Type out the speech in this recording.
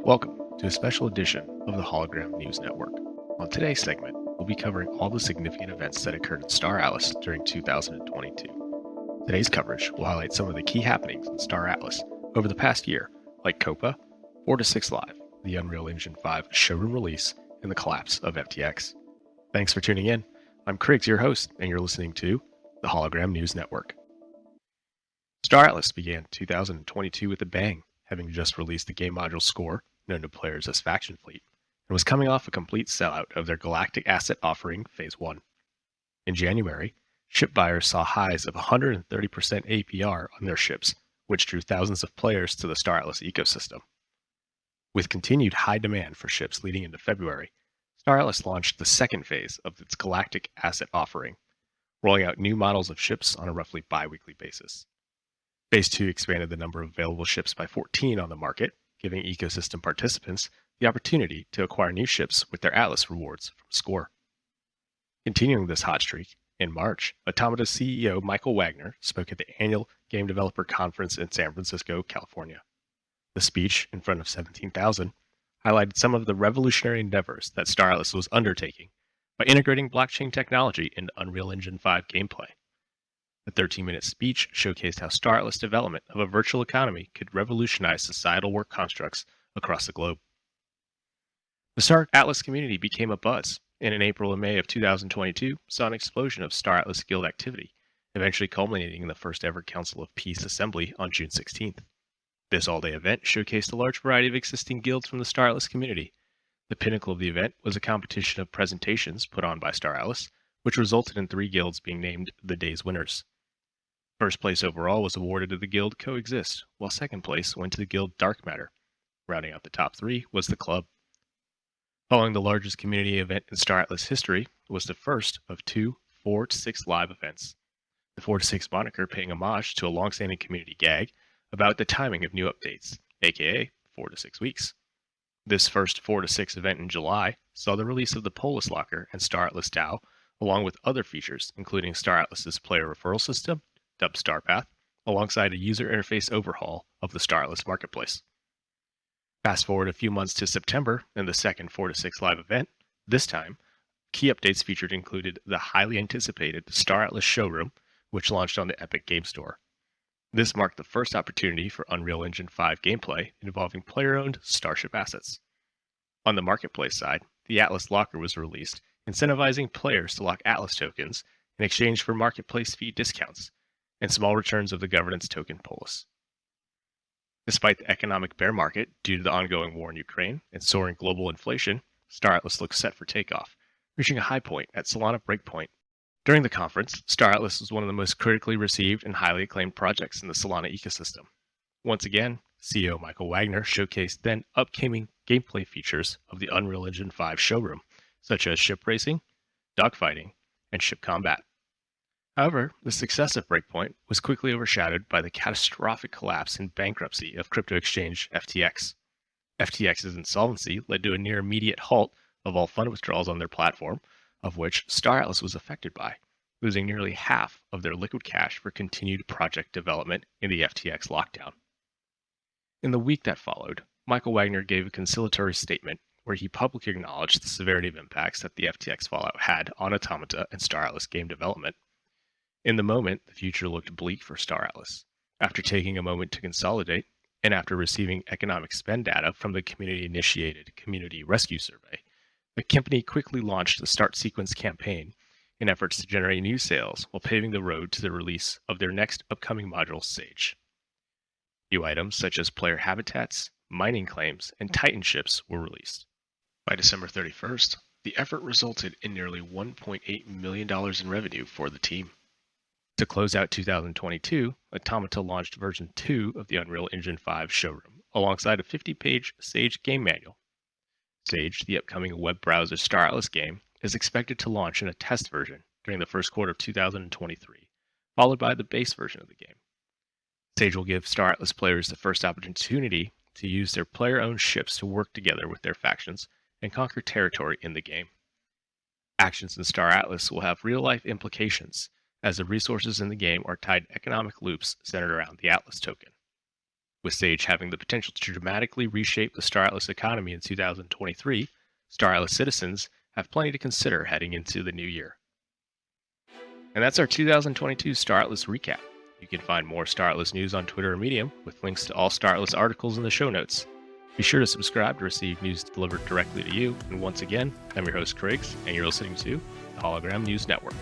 Welcome to a special edition of the Hologram News Network. On today's segment, we'll be covering all the significant events that occurred in Star Atlas during 2022. Today's coverage will highlight some of the key happenings in Star Atlas over the past year, like Copa, 4-6 Live, the Unreal Engine 5 showroom release, and the collapse of FTX. Thanks for tuning in. I'm Kriggs, your host, and you're listening to the Hologram News Network. Star Atlas began 2022 with a bang, having just released the game module Score, known to players as Faction Fleet, and was coming off a complete sellout of their Galactic Asset offering Phase 1. In January, ship buyers saw highs of 130% APR on their ships, which drew thousands of players to the Star Atlas ecosystem. With continued high demand for ships leading into February, Star Atlas launched the second phase of its Galactic Asset offering, rolling out new models of ships on a roughly bi-weekly basis. Phase 2 expanded the number of available ships by 14 on the market, giving ecosystem participants the opportunity to acquire new ships with their Atlas rewards from Score. Continuing this hot streak, in March, Automata's CEO Michael Wagner spoke at the annual Game Developer Conference in San Francisco, California. The speech, in front of 17,000, highlighted some of the revolutionary endeavors that Star Atlas was undertaking by integrating blockchain technology into Unreal Engine 5 gameplay. The 13-minute speech showcased how Star Atlas development of a virtual economy could revolutionize societal work constructs across the globe. The Star Atlas community became a buzz, and in April and May of 2022 saw an explosion of Star Atlas guild activity, eventually culminating in the first ever Council of Peace Assembly on June 16th. This all-day event showcased a large variety of existing guilds from the Star Atlas community. The pinnacle of the event was a competition of presentations put on by Star Atlas, which resulted in 3 guilds being named the day's winners. First place overall was awarded to the guild Coexist, while second place went to the guild Dark Matter. Rounding out the top 3 was the club. Following the largest community event in Star Atlas history was the first of 2 4-6 live events. The 4-6 moniker paying homage to a long-standing community gag about the timing of new updates, aka 4 to 6 weeks. This first 4-6 event in July saw the release of the Polis Locker and Star Atlas DAO, along with other features, including Star Atlas's player referral system, dubbed StarPath, alongside a user interface overhaul of the Star Atlas marketplace. Fast forward a few months to September and the second 4-6 live event. This time, key updates featured included the highly anticipated Star Atlas Showroom, which launched on the Epic Game Store. This marked the first opportunity for Unreal Engine 5 gameplay involving player-owned Starship assets. On the marketplace side, the Atlas Locker was released, incentivizing players to lock Atlas tokens in exchange for marketplace fee discounts and small returns of the governance token Polis. Despite the economic bear market due to the ongoing war in Ukraine and soaring global inflation, Star Atlas looks set for takeoff, reaching a high point at Solana Breakpoint. During the conference, Star Atlas was one of the most critically received and highly acclaimed projects in the Solana ecosystem. Once again, CEO Michael Wagner showcased then upcoming gameplay features of the Unreal Engine 5 showroom, such as ship racing, dogfighting, and ship combat. However, the success of Breakpoint was quickly overshadowed by the catastrophic collapse and bankruptcy of crypto exchange FTX. FTX's insolvency led to a near immediate halt of all fund withdrawals on their platform, of which Star Atlas was affected by, losing nearly half of their liquid cash for continued project development in the FTX lockdown. In the week that followed, Michael Wagner gave a conciliatory statement where he publicly acknowledged the severity of impacts that the FTX fallout had on Automata and Star Atlas game development. In the moment, the future looked bleak for Star Atlas. After taking a moment to consolidate, and after receiving economic spend data from the community-initiated Community Rescue Survey, the company quickly launched the Start Sequence campaign in efforts to generate new sales while paving the road to the release of their next upcoming module, Sage. New items such as player habitats, mining claims, and Titan ships were released. By December 31st, the effort resulted in nearly $1.8 million in revenue for the team. To close out 2022, Automata launched version 2 of the Unreal Engine 5 showroom, alongside a 50-page Sage game manual. Sage, the upcoming web browser Star Atlas game, is expected to launch in a test version during the first quarter of 2023, followed by the base version of the game. Sage will give Star Atlas players the first opportunity to use their player-owned ships to work together with their factions and conquer territory in the game. Actions in Star Atlas will have real-life implications, as the resources in the game are tied to economic loops centered around the Atlas token. With SAGE having the potential to dramatically reshape the Star Atlas economy in 2023, Star Atlas citizens have plenty to consider heading into the new year. And that's our 2022 Star Atlas recap. You can find more Star Atlas news on Twitter or Medium, with links to all Star Atlas articles in the show notes. Be sure to subscribe to receive news delivered directly to you. And once again, I'm your host, Criggs, and you're listening to the Hologram News Network.